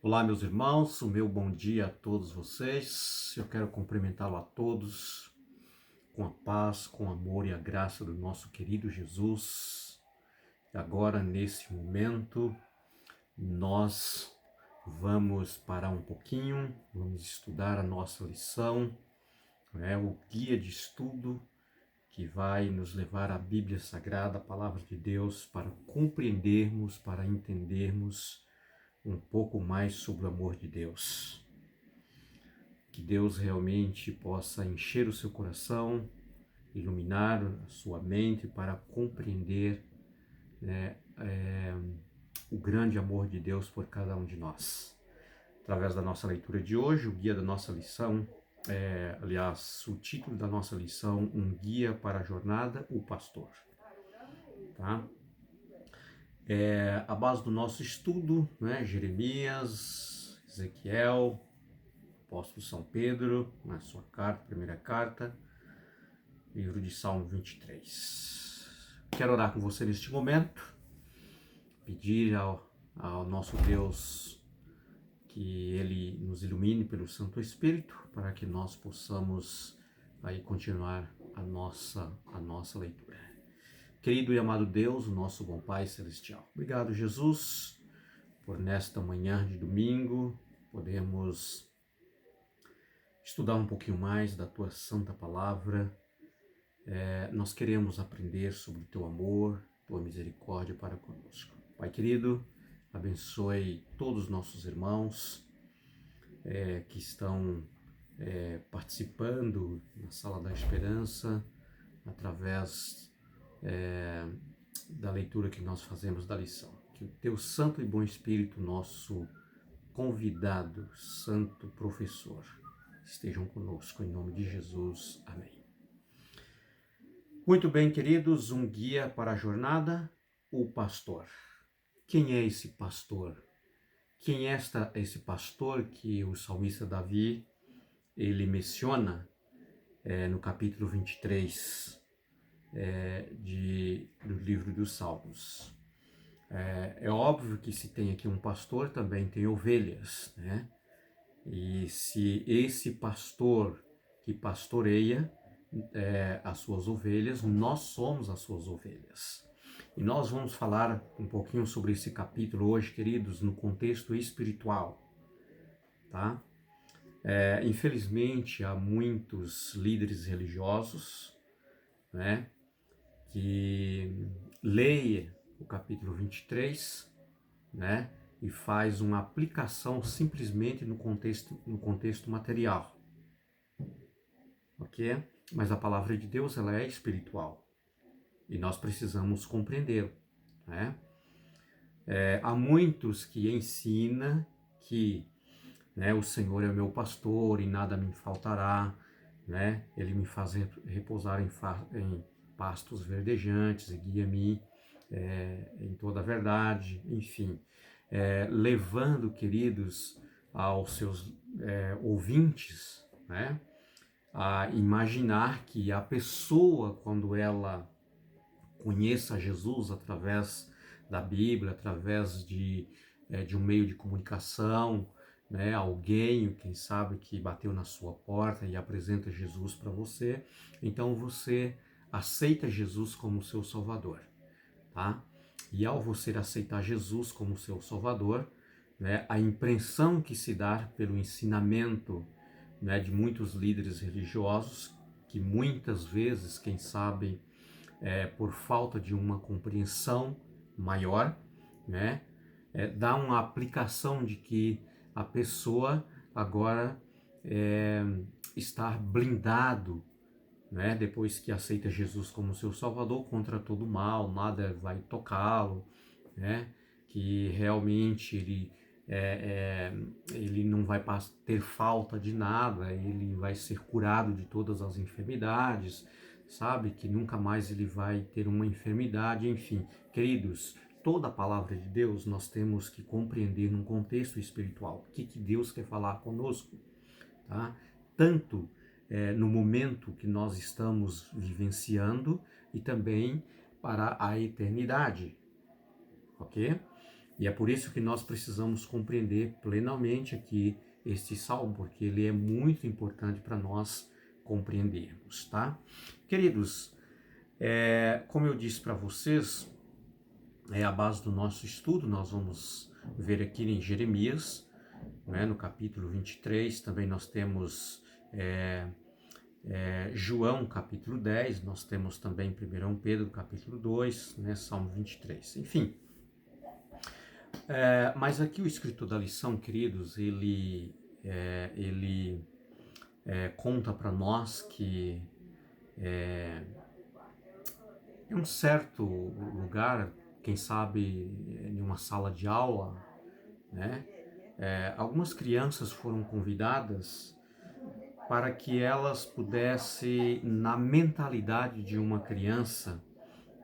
Olá, meus irmãos, o meu bom dia a todos vocês. Eu quero cumprimentá-lo a todos com a paz, com o amor e a graça do nosso querido Jesus. E agora, nesse momento, nós vamos parar um pouquinho, vamos estudar a nossa lição, o guia de estudo que vai nos levar à Bíblia Sagrada, a Palavra de Deus, para compreendermos, para entendermos um pouco mais sobre o amor de Deus. Que Deus realmente possa encher o seu coração, iluminar a sua mente para compreender o grande amor de Deus por cada um de nós. Através da nossa leitura de hoje, o guia da nossa lição, o título da nossa lição, Um Guia para a Jornada, o Pastor. Tá? A base do nosso estudo, Jeremias, Ezequiel, Apóstolo São Pedro, na sua carta, primeira carta, livro de Salmo 23. Quero orar com você neste momento, pedir ao nosso Deus que Ele nos ilumine pelo Santo Espírito, para que nós possamos aí continuar a nossa leitura. Querido e amado Deus, o nosso bom Pai Celestial, obrigado, Jesus, por nesta manhã de domingo, podemos estudar um pouquinho mais da Tua Santa Palavra. Nós queremos aprender sobre o Teu amor, Tua misericórdia para conosco. Pai querido, abençoe todos os nossos irmãos que estão participando na Sala da Esperança, através da leitura que nós fazemos da lição. Que o Teu Santo e Bom Espírito, nosso convidado, Santo Professor, estejam conosco, em nome de Jesus. Amém. Muito bem, queridos, um guia para a jornada, o pastor. Quem é esse pastor? Quem é esse pastor que o salmista Davi, ele menciona no capítulo 23 do livro dos Salmos? É óbvio que se tem aqui um pastor, também tem ovelhas, né? E se esse pastor que pastoreia as suas ovelhas, nós somos as suas ovelhas. E nós vamos falar um pouquinho sobre esse capítulo hoje, queridos, no contexto espiritual, tá? Infelizmente, há muitos líderes religiosos, né, que leem o capítulo 23, né, e faz uma aplicação simplesmente no contexto material, ok? Mas a palavra de Deus, ela é espiritual e nós precisamos compreendê-la, né? Há muitos que ensinam que o Senhor é o meu pastor e nada me faltará, né? Ele me faz repousar em pastos verdejantes e guia-me em toda a verdade, enfim, levando, queridos, aos seus ouvintes, né, a imaginar que a pessoa, quando ela conheça Jesus através da Bíblia, através de um meio de comunicação, né, alguém, quem sabe, que bateu na sua porta e apresenta Jesus para você, então você aceita Jesus como seu Salvador, tá? E ao você aceitar Jesus como seu Salvador, né, a impressão que se dá pelo ensinamento, né, de muitos líderes religiosos, que muitas vezes, quem sabe, por falta de uma compreensão maior, né, dá uma aplicação de que a pessoa agora está blindado, né, depois que aceita Jesus como seu Salvador, contra todo mal, nada vai tocá-lo, né, que realmente ele não vai ter falta de nada, ele vai ser curado de todas as enfermidades, sabe, que nunca mais ele vai ter uma enfermidade, enfim. Queridos, toda a palavra de Deus nós temos que compreender num contexto espiritual. O que Deus quer falar conosco, tá? Tanto no momento que nós estamos vivenciando e também para a eternidade, ok? E é por isso que nós precisamos compreender plenamente aqui este salmo, porque ele é muito importante para nós compreendermos, tá? Queridos, como eu disse para vocês, a base do nosso estudo, nós vamos ver aqui em Jeremias, né, no capítulo 23, também nós temos João, capítulo 10, nós temos também 1 Pedro, capítulo 2, né, Salmo 23, enfim. Mas aqui o escritor da lição, queridos, ele conta para nós que em um certo lugar, quem sabe em uma sala de aula, né, algumas crianças foram convidadas para que elas pudessem, na mentalidade de uma criança,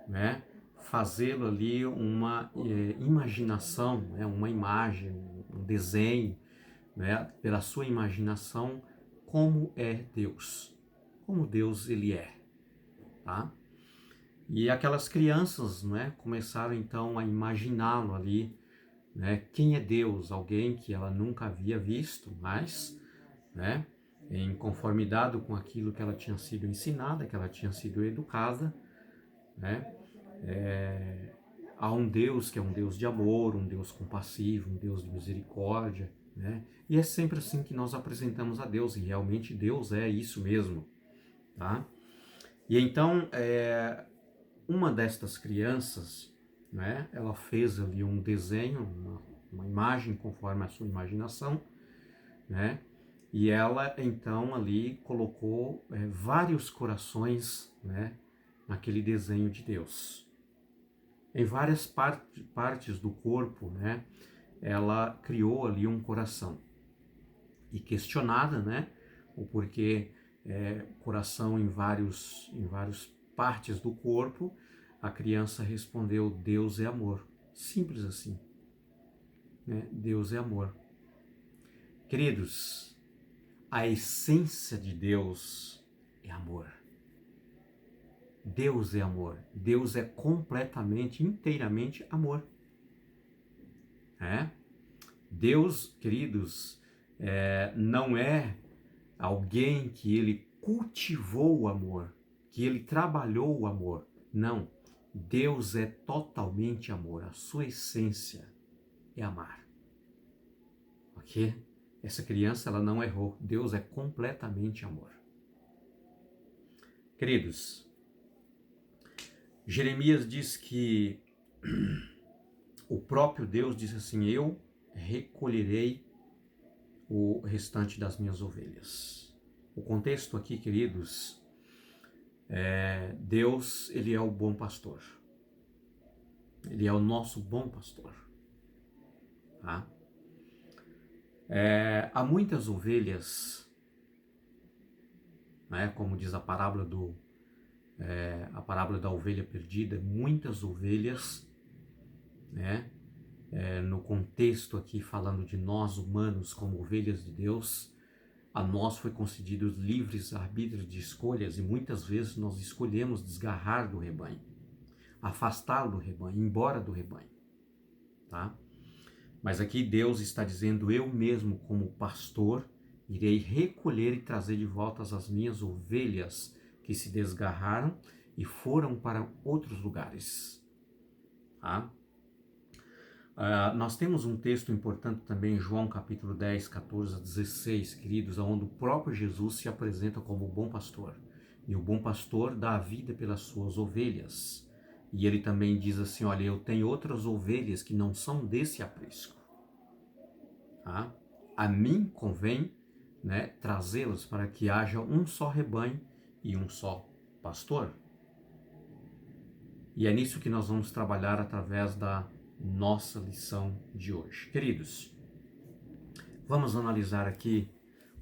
né, fazê-lo ali uma imaginação, né, uma imagem, um desenho, né, pela sua imaginação, como é Deus, como Deus ele é, tá? E aquelas crianças, né, começaram então a imaginá-lo ali, né, quem é Deus, alguém que ela nunca havia visto, mas, né, em conformidade com aquilo que ela tinha sido ensinada, que ela tinha sido educada, né, há um Deus que é um Deus de amor, um Deus compassivo, um Deus de misericórdia, né? E é sempre assim que nós apresentamos a Deus, e realmente Deus é isso mesmo, tá? E então, uma destas crianças, né, ela fez ali um desenho, uma imagem conforme a sua imaginação, né? E ela então ali colocou vários corações, né, naquele desenho de Deus. Em várias partes do corpo, né, ela criou ali um coração. E questionada, né, o porquê coração em várias partes do corpo, a criança respondeu: Deus é amor. Simples assim, né? Deus é amor. Queridos, a essência de Deus é amor. Deus é amor. Deus é completamente, inteiramente amor. Deus, queridos, não é alguém que ele cultivou o amor, que ele trabalhou o amor. Não. Deus é totalmente amor. A sua essência é amar. Ok? Essa criança, ela não errou. Deus é completamente amor. Queridos, Jeremias diz que o próprio Deus diz assim: eu recolherei o restante das minhas ovelhas. O contexto aqui, queridos, Deus, ele é o bom pastor. Ele é o nosso bom pastor. Tá? Há muitas ovelhas, né, como diz a parábola da ovelha perdida, muitas ovelhas, né, no contexto aqui falando de nós humanos como ovelhas de Deus, a nós foi concedidos livres arbítrios de escolhas e muitas vezes nós escolhemos desgarrar do rebanho, afastá-lo do rebanho, ir embora do rebanho, tá? Mas aqui Deus está dizendo: eu mesmo como pastor irei recolher e trazer de volta as minhas ovelhas que se desgarraram e foram para outros lugares, tá? Nós temos um texto importante também, João capítulo 10, 14 a 16, queridos, onde o próprio Jesus se apresenta como o bom pastor. E o bom pastor dá a vida pelas suas ovelhas. E ele também diz assim: olha, eu tenho outras ovelhas que não são desse aprisco. Tá? A mim convém, né, trazê-las para que haja um só rebanho e um só pastor. E é nisso que nós vamos trabalhar através da nossa lição de hoje. Queridos, vamos analisar aqui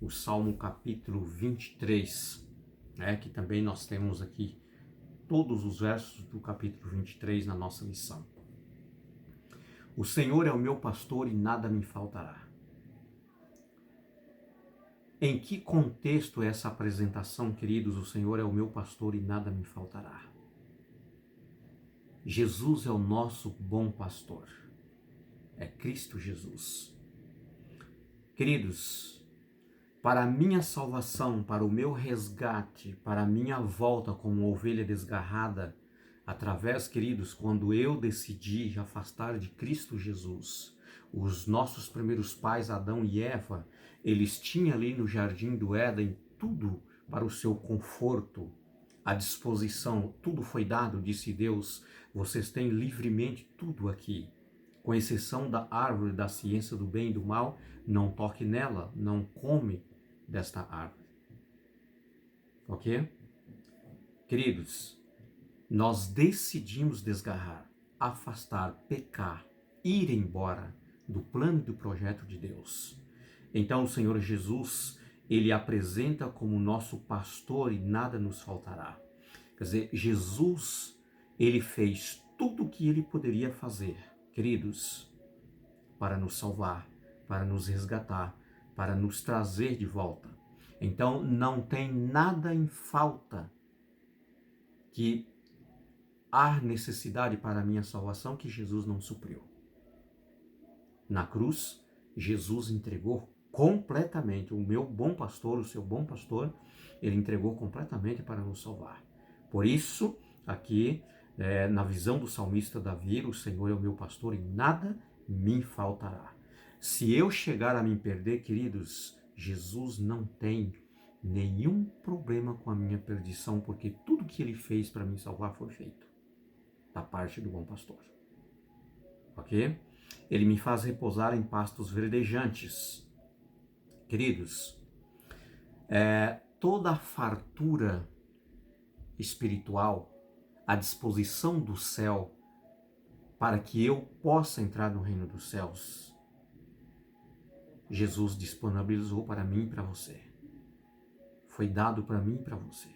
o Salmo capítulo 23, né, que também nós temos aqui todos os versos do capítulo 23 na nossa lição. O Senhor é o meu pastor e nada me faltará. Em que contexto é essa apresentação, queridos? O Senhor é o meu pastor e nada me faltará. Jesus é o nosso bom pastor. é Cristo Jesus. Queridos, para a minha salvação, para o meu resgate, para a minha volta como ovelha desgarrada, através, queridos, quando eu decidi afastar de Cristo Jesus, os nossos primeiros pais, Adão e Eva, eles tinham ali no jardim do Éden tudo para o seu conforto, à disposição, tudo foi dado, disse Deus, vocês têm livremente tudo aqui, com exceção da árvore da ciência do bem e do mal, não toque nela, não come desta árvore. Ok? Queridos, nós decidimos desgarrar, afastar, pecar, ir embora do plano e do projeto de Deus. Então o Senhor Jesus, ele apresenta como nosso pastor e nada nos faltará. Quer dizer, Jesus, ele fez tudo o que ele poderia fazer, queridos, para nos salvar, para nos resgatar, para nos trazer de volta. Então não tem nada em falta que há necessidade para a minha salvação que Jesus não supriu. Na cruz, Jesus entregou completamente, o meu bom pastor, o seu bom pastor, ele entregou completamente para nos salvar. Por isso, aqui, na visão do salmista Davi, o Senhor é o meu pastor e nada me faltará. Se eu chegar a me perder, queridos, Jesus não tem nenhum problema com a minha perdição, porque tudo que ele fez para me salvar foi feito da parte do bom pastor. Ok? Ele me faz repousar em pastos verdejantes. Queridos, toda a fartura espiritual à disposição do céu para que eu possa entrar no reino dos céus, Jesus disponibilizou para mim e para você. Foi dado para mim e para você.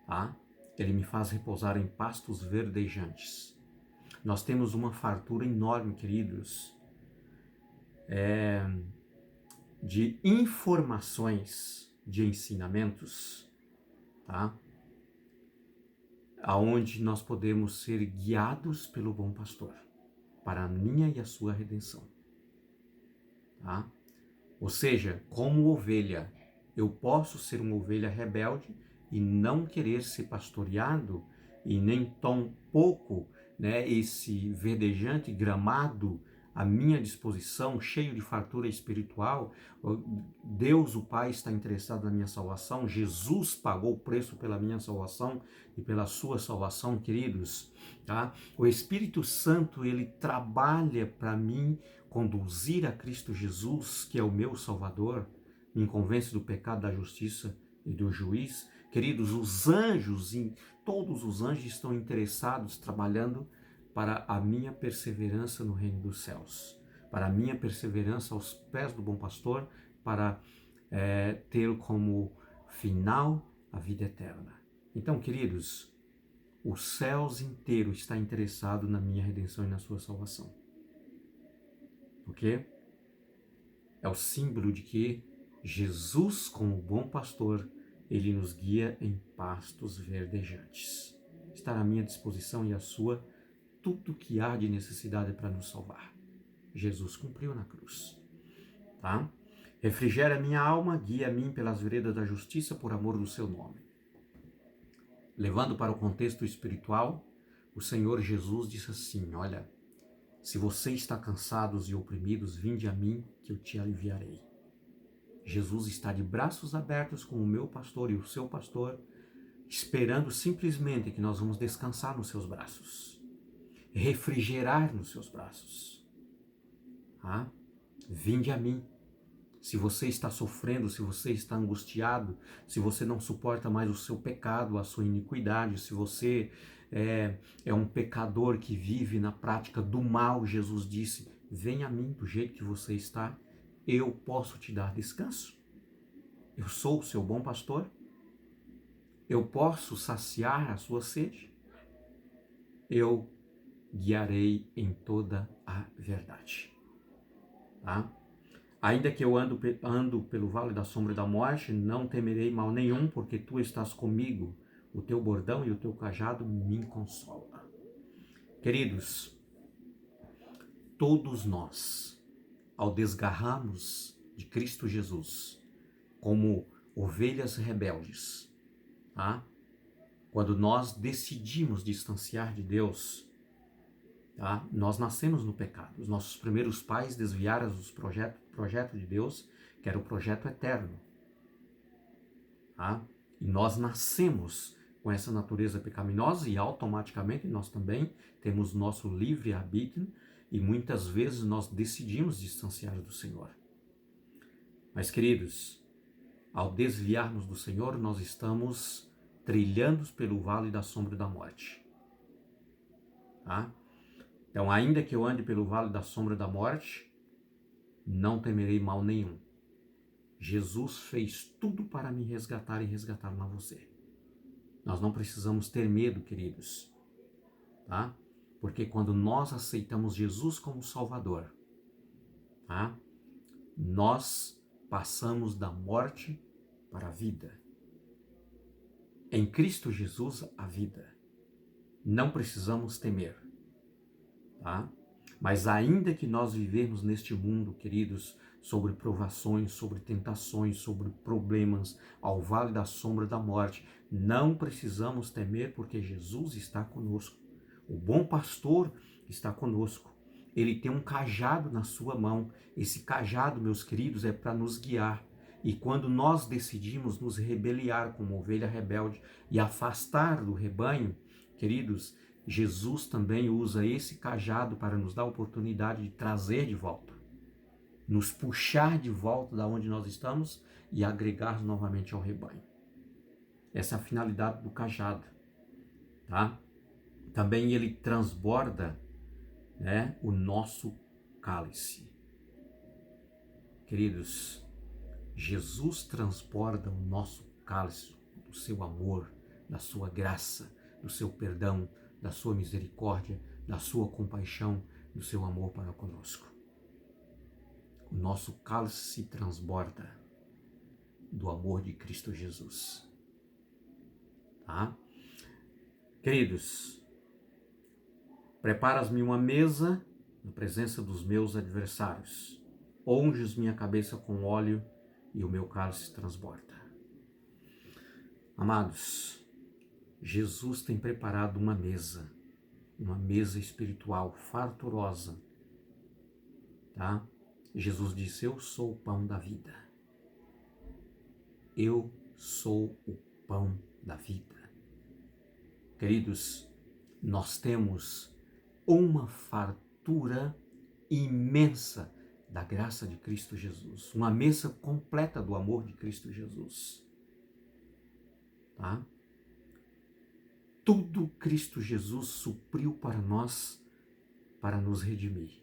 Tá? Ele me faz repousar em pastos verdejantes. Nós temos uma fartura enorme, queridos, de informações, de ensinamentos, tá? Aonde nós podemos ser guiados pelo bom pastor, para a minha e a sua redenção, tá? Ou seja, como ovelha, eu posso ser uma ovelha rebelde e não querer ser pastoreado e nem tão pouco, esse verdejante gramado à minha disposição, cheio de fartura espiritual. Deus, o Pai, está interessado na minha salvação. Jesus pagou o preço pela minha salvação e pela sua salvação, queridos. Tá? O Espírito Santo, ele trabalha para mim conduzir a Cristo Jesus, que é o meu Salvador, me convence do pecado, da justiça e do juiz. Queridos, os anjos, todos os anjos estão interessados, trabalhando para a minha perseverança no reino dos céus, para a minha perseverança aos pés do bom pastor, para ter como final a vida eterna. Então, queridos, os céus inteiro está interessado na minha redenção e na sua salvação. Ok? É o símbolo de que Jesus, como bom pastor, ele nos guia em pastos verdejantes. Está à minha disposição e à sua tudo que há de necessidade para nos salvar. Jesus cumpriu na cruz. Tá? Refrigera minha alma, guia a mim pelas veredas da justiça por amor do seu nome. Levando para o contexto espiritual, o Senhor Jesus disse assim, olha, se você está cansados e oprimidos, vinde a mim que eu te aliviarei. Jesus está de braços abertos com o meu pastor e o seu pastor, esperando simplesmente que nós vamos descansar nos seus braços, refrigerar nos seus braços. Ah? Vinde a mim. Se você está sofrendo, se você está angustiado, se você não suporta mais o seu pecado, a sua iniquidade, se você é um pecador que vive na prática do mal, Jesus disse, venha a mim do jeito que você está, eu posso te dar descanso. Eu sou o seu bom pastor. Eu posso saciar a sua sede. Eu guiarei em toda a verdade. Tá? Ainda que eu ando pelo vale da sombra da morte, não temerei mal nenhum, porque tu estás comigo. O teu bordão e o teu cajado me consolam. Queridos, todos nós, ao desgarrarmos de Cristo Jesus, como ovelhas rebeldes, tá? Quando nós decidimos distanciar de Deus, tá? Nós nascemos no pecado. Os nossos primeiros pais desviaram os projeto de Deus, que era o projeto eterno. Tá? E nós nascemos com essa natureza pecaminosa e automaticamente nós também temos nosso livre-arbítrio e muitas vezes nós decidimos distanciar do Senhor. Mas, queridos, ao desviarmos do Senhor, nós estamos trilhando pelo vale da sombra da morte. Tá? Então, ainda que eu ande pelo vale da sombra da morte, não temerei mal nenhum. Jesus fez tudo para me resgatar e resgatar a você. Nós não precisamos ter medo, queridos, tá? Porque quando nós aceitamos Jesus como Salvador, tá? Nós passamos da morte para a vida. Em Cristo Jesus, a vida. Não precisamos temer, tá? Mas ainda que nós vivemos neste mundo, queridos, sobre provações, sobre tentações, sobre problemas, ao vale da sombra da morte, não precisamos temer porque Jesus está conosco. O bom pastor está conosco. Ele tem um cajado na sua mão. Esse cajado, meus queridos, é para nos guiar. E quando nós decidimos nos rebeliar como ovelha rebelde e afastar do rebanho, queridos, Jesus também usa esse cajado para nos dar a oportunidade de trazer de volta, nos puxar de volta da onde nós estamos e agregar novamente ao rebanho. Essa é a finalidade do cajado, tá? Também ele transborda, né, o nosso cálice. Queridos, Jesus transborda o nosso cálice do seu amor, da sua graça, do seu perdão, da sua misericórdia, da sua compaixão, do seu amor para conosco. O nosso cálice se transborda do amor de Cristo Jesus. Tá? Queridos, preparas-me uma mesa na presença dos meus adversários. Unges minha cabeça com óleo e o meu cálice transborda. Amados, Jesus tem preparado uma mesa espiritual farturosa, tá? Jesus disse: eu sou o pão da vida. Eu sou o pão da vida. Queridos, nós temos uma fartura imensa da graça de Cristo Jesus, uma mesa completa do amor de Cristo Jesus, tá? Tudo Cristo Jesus supriu para nós, para nos redimir,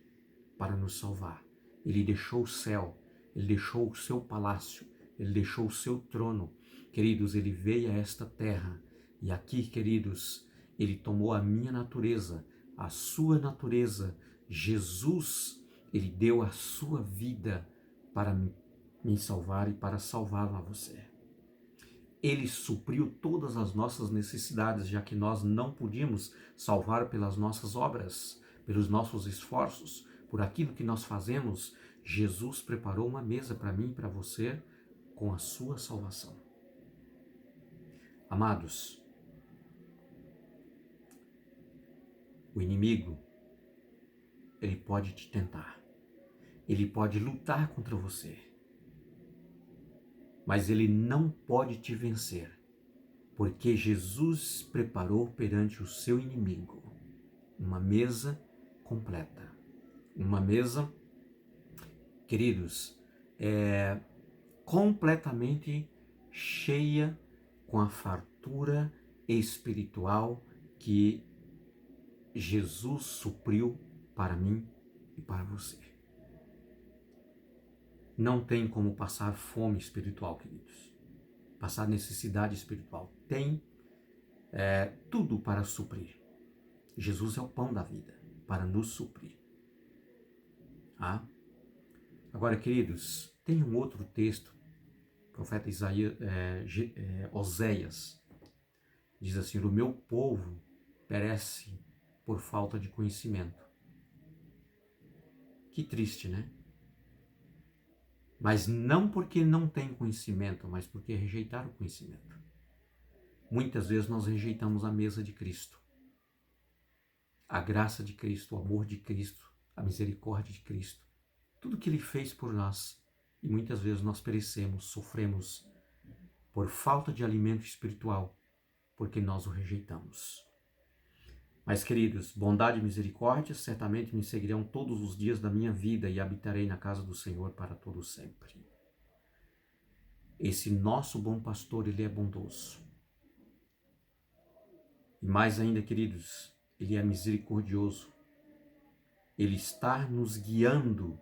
para nos salvar. Ele deixou o céu, ele deixou o seu palácio, ele deixou o seu trono. Queridos, ele veio a esta terra e aqui, queridos, ele tomou a minha natureza, a sua natureza. Jesus, ele deu a sua vida para me salvar e para salvar a você. Ele supriu todas as nossas necessidades, já que nós não podíamos salvar pelas nossas obras, pelos nossos esforços, por aquilo que nós fazemos. Jesus preparou uma mesa para mim e para você com a sua salvação. Amados, o inimigo, ele pode te tentar, ele pode lutar contra você, mas ele não pode te vencer, porque Jesus preparou perante o seu inimigo uma mesa completa. Uma mesa, queridos, completamente cheia com a fartura espiritual que Jesus supriu para mim e para você. Não tem como passar fome espiritual, queridos. Passar necessidade espiritual. Tem tudo para suprir. Jesus é o pão da vida, para nos suprir. Ah? Agora, queridos, tem um outro texto, o profeta Oséias, diz assim: o meu povo perece por falta de conhecimento. Que triste, né? Mas não porque não tem conhecimento, mas porque rejeitaram o conhecimento. Muitas vezes nós rejeitamos a mesa de Cristo, a graça de Cristo, o amor de Cristo, a misericórdia de Cristo, tudo que Ele fez por nós. E muitas vezes nós perecemos, sofremos por falta de alimento espiritual, porque nós o rejeitamos. Mas, queridos, bondade e misericórdia certamente me seguirão todos os dias da minha vida e habitarei na casa do Senhor para todo sempre. Esse nosso bom pastor, ele é bondoso. E mais ainda, queridos, ele é misericordioso. Ele está nos guiando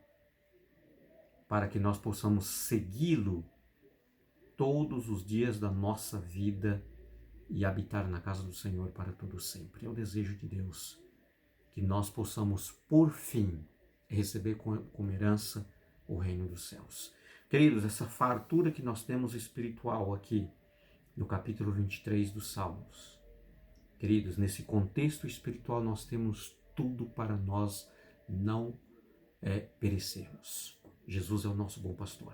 para que nós possamos segui-lo todos os dias da nossa vida e habitar na casa do Senhor para todo sempre. É o desejo de Deus que nós possamos, por fim, receber como herança o reino dos céus. Queridos, essa fartura que nós temos espiritual aqui no capítulo 23 dos Salmos, queridos, nesse contexto espiritual nós temos tudo para nós não perecermos. Jesus é o nosso bom pastor.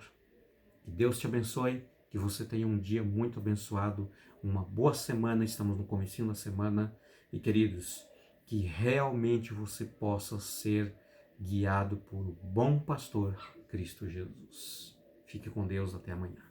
Que Deus te abençoe, que você tenha um dia muito abençoado, uma boa semana, estamos no comecinho da semana, e queridos, que realmente você possa ser guiado por um bom pastor, Cristo Jesus. Fique com Deus, até amanhã.